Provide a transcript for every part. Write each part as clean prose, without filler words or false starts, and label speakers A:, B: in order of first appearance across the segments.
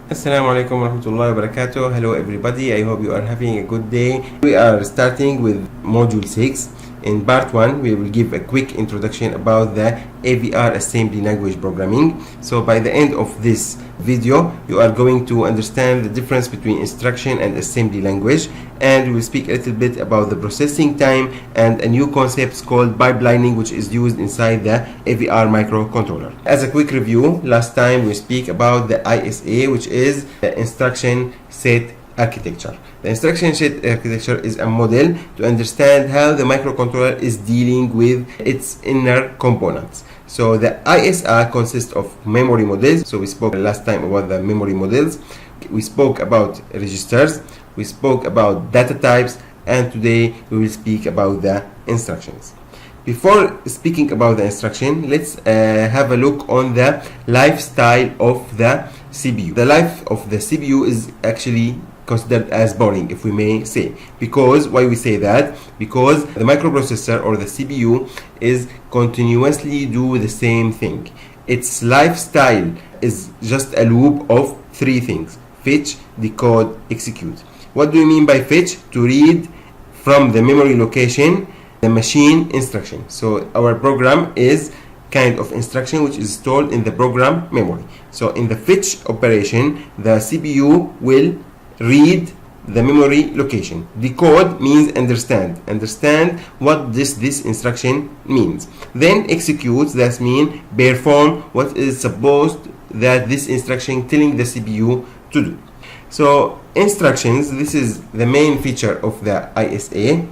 A: Assalamu alaikum wa rahmatullahi wa barakatuh. Hello everybody, I hope you are having a good day. We are starting with module 6. In part 1 we will give a quick introduction about the AVR assembly language programming. So by the end of this video you are going to understand the difference between instruction and assembly language, and we will speak a little bit about the processing time and a new concept called pipelining, which is used inside the AVR microcontroller. As a quick review, last time we speak about the ISA, which is the instruction set architecture. The instruction set architecture is a model to understand how the microcontroller is dealing with its inner components. So the ISA consists of memory models. So we spoke last time about the memory models. We spoke about registers. We spoke about data types, and today we will speak about the instructions. Before speaking about the instruction, let's have a look on the lifestyle of the CPU. The life of the CPU is actually considered as boring, if we may say. Because why we say that? Because the microprocessor or the CPU is continuously do the same thing. Its lifestyle is just a loop of three things: fetch, decode, execute. What do you mean by fetch? To read from the memory location the machine instruction. So our program is kind of instruction which is stored in the program memory. So in the fetch operation, the CPU will read the memory location. Decode means understand what this instruction means. Then execute, that means perform what is supposed that this instruction telling the CPU to do. So instructions, this is the main feature of the ISA.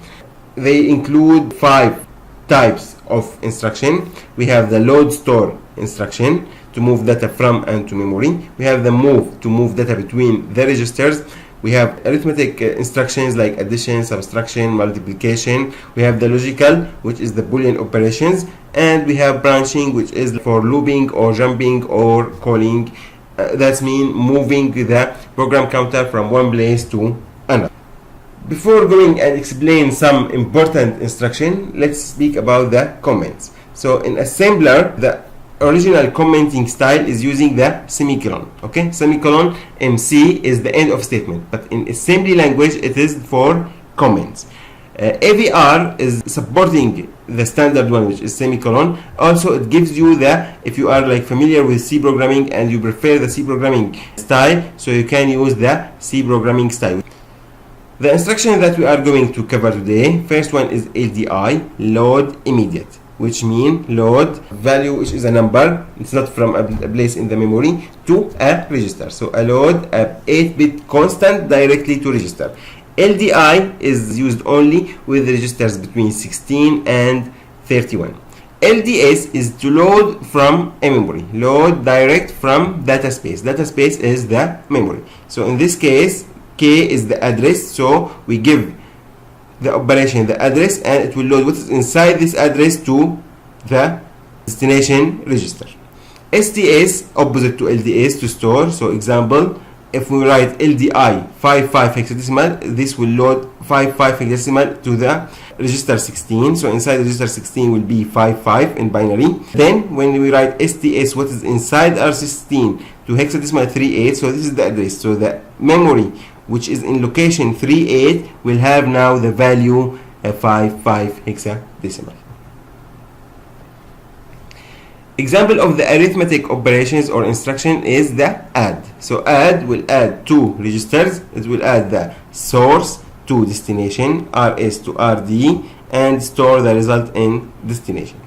A: They include 5 types of instruction. We have the load store instruction to move data from and to memory. We have the move to move data between the registers. We have arithmetic instructions like addition, subtraction, multiplication. We have the logical, which is the Boolean operations, and we have branching, which is for looping or jumping or calling. That means moving the program counter from one place to another. Before going and explain some important instruction, let's speak about the comments. So in assembler, the original commenting style is using the semicolon. Okay, semicolon MC is the end of statement, but in assembly language it is for comments. AVR is supporting the standard one, which is semicolon. Also it gives you the, if you are like familiar with C programming and you prefer the C programming style, so you can use the C programming style. The instruction that we are going to cover today, first one is LDI, load immediate, which means load value, which is a number, it's not from a place in the memory, to a register. So I load a 8-bit constant directly to register. LDI is used only with registers between 16 and 31. LDS is to load from a memory, load direct from data space. Data space is the memory. So in this case, K is the address, so we give the operation the address and it will load what is inside this address to the destination register. STS opposite to LDS, to store. So example, if we write LDI 55 hexadecimal, this will load 55 hexadecimal to the register 16. So inside register 16 will be 55 in binary. Then when we write STS, what is inside R16 to hexadecimal 38, so this is the address. So the memory which is in location 38 will have now the value 55 hexadecimal. Example of the arithmetic operations or instruction is the add. So add will add two registers. It will add the source to destination, RS to RD, and store the result in destination.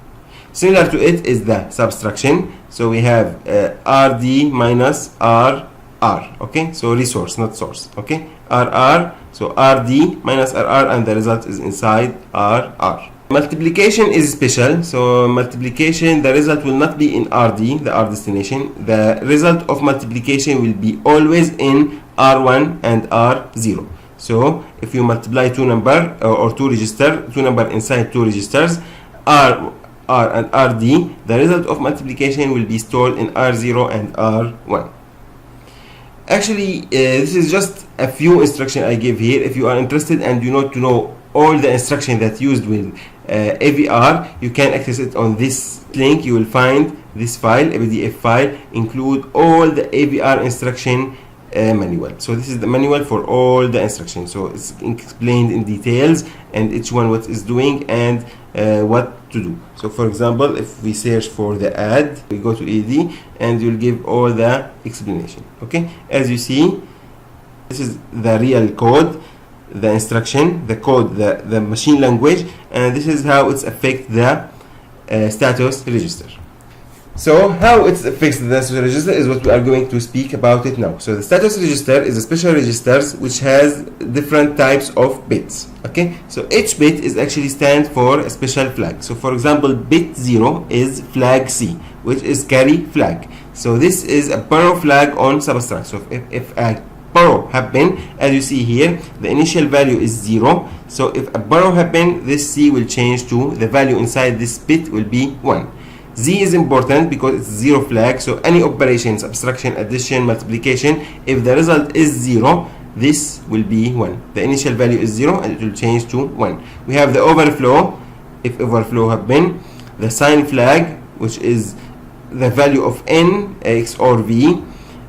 A: Similar to it is the subtraction. So we have RD minus RR. Okay, so resource, not source. Okay, RR, so RD minus RR, and the result is inside RR. Multiplication is special. So multiplication, the result will not be in RD, the R destination. The result of multiplication will be always in R1 and R0. So if you multiply two number or two register, two number inside two registers, R and RD, the result of multiplication will be stored in R0 and R1. Actually, this is just a few instructions I give here. If you are interested and you want to know all the instruction that used with AVR, you can access it on this link. You will find this file, a PDF file, include all the AVR instruction manual. So this is the manual for all the instructions, so it's explained in details and each one what is doing and what to do. So for example, if we search for the add, we go to ED and you'll give all the explanation. Okay, as you see, this is the real code, the instruction, the code, the machine language, and this is how it affects the status register. So how it affects the status register is what we are going to speak about it now. So the status register is a special register which has different types of bits. Okay, so each bit is actually stands for a special flag. So for example, bit 0 is flag C, which is carry flag. So this is a borrow flag on Subtract. So if a borrow happen, as you see here, the initial value is 0. So if a borrow happen, this C will change to the value inside this bit will be 1. Z is important because it's 0 flag, so any operation, subtraction, addition, multiplication, if the result is 0, this will be 1. The initial value is 0 and it will change to 1. We have the overflow, if overflow happen, the sign flag, which is the value of n, x or v.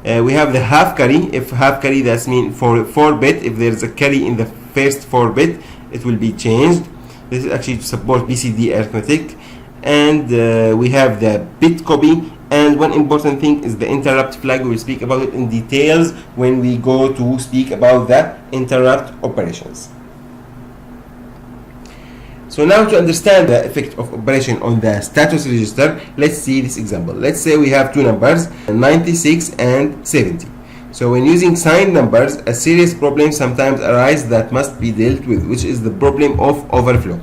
A: We have the half carry, if half carry, that's mean for 4 bit, if there's a carry in the first 4 bit, it will be changed. This is actually to support BCD arithmetic. And we have the bit copy, and one important thing is the interrupt flag. We will speak about it in details when we go to speak about the interrupt operations. So now, to understand the effect of operation on the status register, let's see this example. Let's say we have two numbers, 96 and 70. So when using signed numbers, a serious problem sometimes arises that must be dealt with, which is the problem of overflow.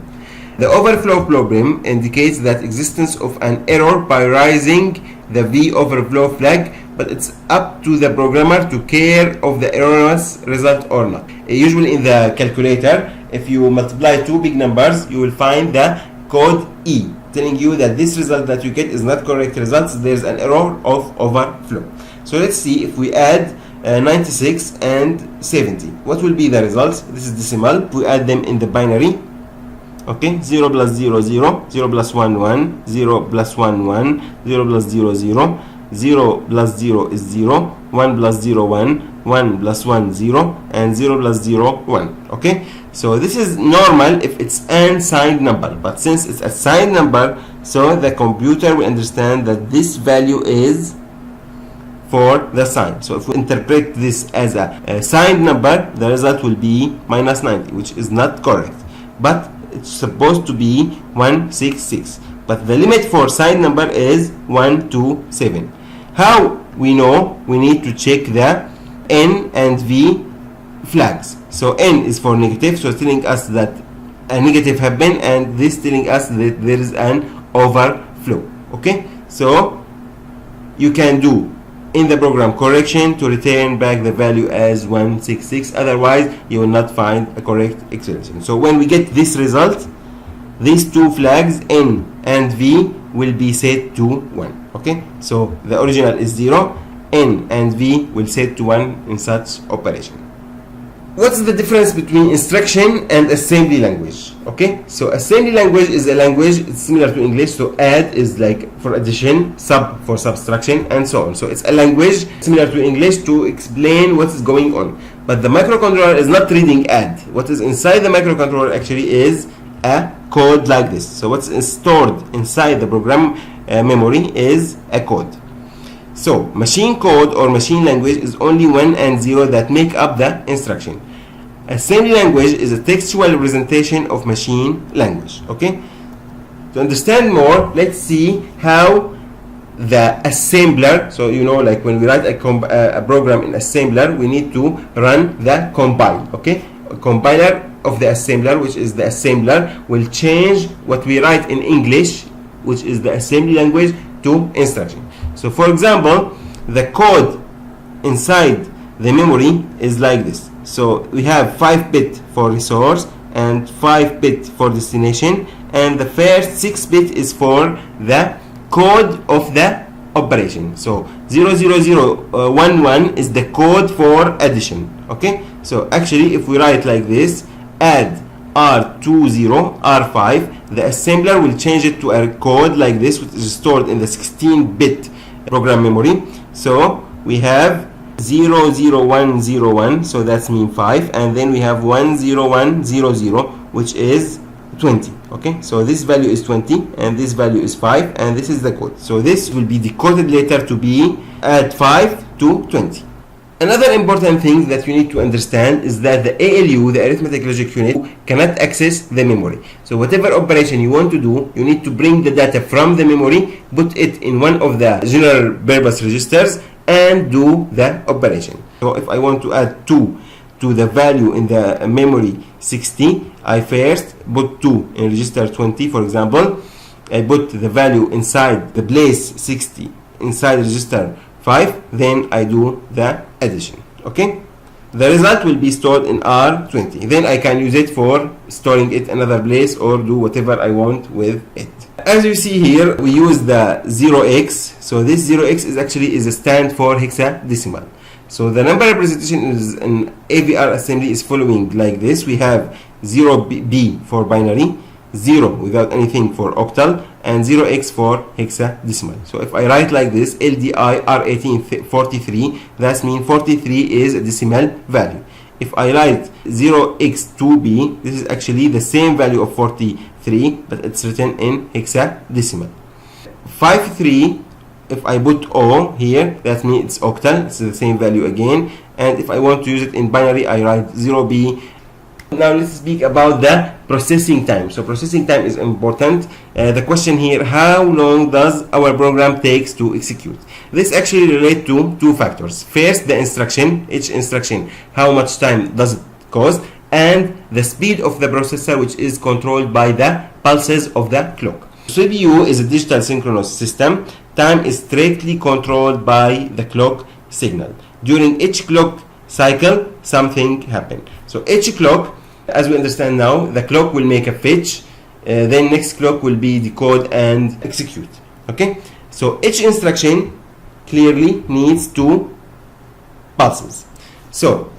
A: The overflow problem indicates that existence of an error by raising the V overflow flag, but it's up to the programmer to care of the erroneous result or not. Usually in the calculator, if you multiply two big numbers, you will find the code E telling you that this result that you get is not correct results. There's an error of overflow. So let's see if we add 96 and 70. What will be the results? This is decimal. We add them in the binary. Okay, 0 plus 0, 0, 0 plus 1, 1, 0 plus 1, 1, 0 plus 0, 0, 0 plus 0 is 0, 1 plus 0, 1, 1 plus 1, 0, and 0 plus 0, 1. Okay, so this is normal if it's an signed number, but since it's a signed number, so the computer will understand that this value is for the sign. So if we interpret this as a signed number, the result will be minus 90, which is not correct. But it's supposed to be 166, but the limit for signed number is 127. How we know? We need to check the N and V flags. So N is for negative, so it's telling us that a negative happened, and this telling us that there is an overflow. Okay, so you can do in the program correction to return back the value as 166, otherwise you will not find a correct expression. So when we get this result, these two flags N and V will be set to 1. Okay, so the original is 0, N and V will set to 1 in such operation. What's the difference between instruction and assembly language? Okay, so assembly language is a language, it's similar to English. So add is like for addition, sub for subtraction, and so on. So it's a language similar to English to explain what is going on. But the microcontroller is not reading add. What is inside the microcontroller actually is a code like this. So what's stored inside the program memory is a code. So machine code or machine language is only 1 and 0 that make up the instruction. Assembly language is a textual representation of machine language. Okay, to understand more, let's see how the assembler, so you know, like when we write a program in assembler, we need to run the compile. Okay, a compiler of the assembler, which is the assembler, will change what we write in English, which is the assembly language, to instruction. So for example, the code inside the memory is like this. So we have 5-bit for resource and 5-bit for destination, and the first 6-bit is for the code of the operation. So 00011 is the code for addition. Okay, so actually if we write like this, add R20 R5, the assembler will change it to a code like this, which is stored in the 16-bit program memory. So we have 00101, so that's mean 5, and then we have 10100, which is 20. Okay, so this value is 20 and this value is 5, and this is the code. So this will be decoded later to be add 5 to 20. Another important thing that you need to understand is that the ALU, the arithmetic logic unit, cannot access the memory. So whatever operation you want to do, you need to bring the data from the memory, put it in one of the general purpose registers, and do the operation. So if I want to add 2 to the value in the memory 60, I first put 2 in register 20, for example. I put the value inside the place 60 inside register 5, then I do the addition. Okay, the result will be stored in R20. Then I can use it for storing it another place or do whatever I want with it. As you see here, we use the 0x. So this 0x is actually a stand for hexadecimal. So the number representation is an AVR assembly is following like this. We have 0b for binary, 0 without anything for octal, and 0x for hexadecimal. So if I write like this, LDI R1843, that means 43 is a decimal value. If I write 0x2b, this is actually the same value of 43, but it's written in hexadecimal. 53, if I put O here, that means it's octal, it's the same value again. And if I want to use it in binary, I write 0b. Now let's speak about the processing time. So processing time is important. The question here, how long does our program takes to execute? This actually relates to two factors. First, the instruction, each instruction, how much time does it cost, and the speed of the processor, which is controlled by the pulses of the clock. CPU is a digital synchronous system. Time is strictly controlled by the clock signal. During each clock cycle, something happens. So each clock, as we understand now, the clock will make a fetch, then next clock will be decode and execute. Okay, so each instruction clearly needs 2 pulses. So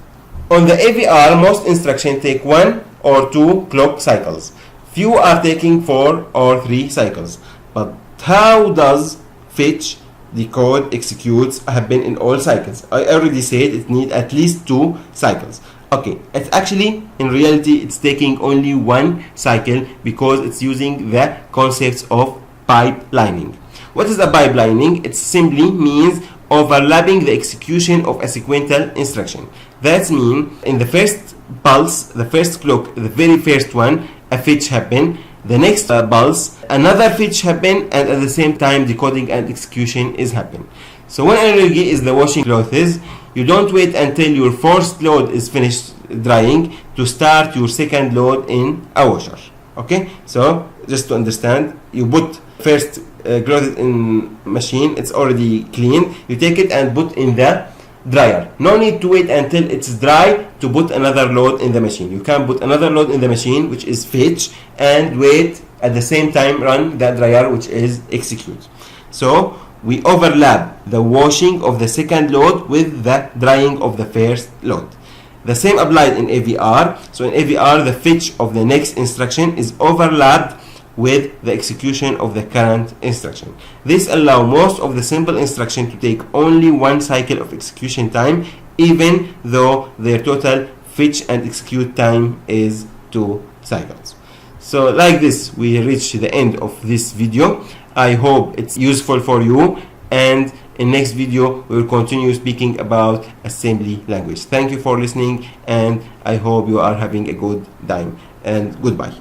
A: on the AVR, most instructions take 1 or 2 clock cycles. Few are taking 4 or 3 cycles. But how does fetch, decode, executes happen in all cycles? I already said it needs at least 2 cycles. Okay, it's actually, in reality, it's taking only 1 cycle because it's using the concepts of pipelining. What is a pipelining? It simply means overlapping the execution of a sequential instruction. That means in the first pulse, the first clock, the very first one, a fetch happen. The next pulse, another fetch happen, and at the same time decoding and execution is happen. So one analogy is the washing clothes. You don't wait until your first load is finished drying to start your second load in a washer. Okay, so just to understand, you put first clothes in machine, it's already clean, you take it and put in the dryer. No need to wait until it's dry to put another load in the machine. You can put another load in the machine, which is fetch, and wait at the same time run the dryer, which is execute. So we overlap the washing of the second load with the drying of the first load. The same applied in AVR. So in AVR, the fetch of the next instruction is overlapped with the execution of the current instruction. This allows most of the simple instruction to take only 1 cycle of execution time, even though their total fetch and execute time is 2 cycles. So like this, we reach the end of this video. I hope it's useful for you, and in next video we will continue speaking about assembly language. Thank you for listening, and I hope you are having a good time, and goodbye.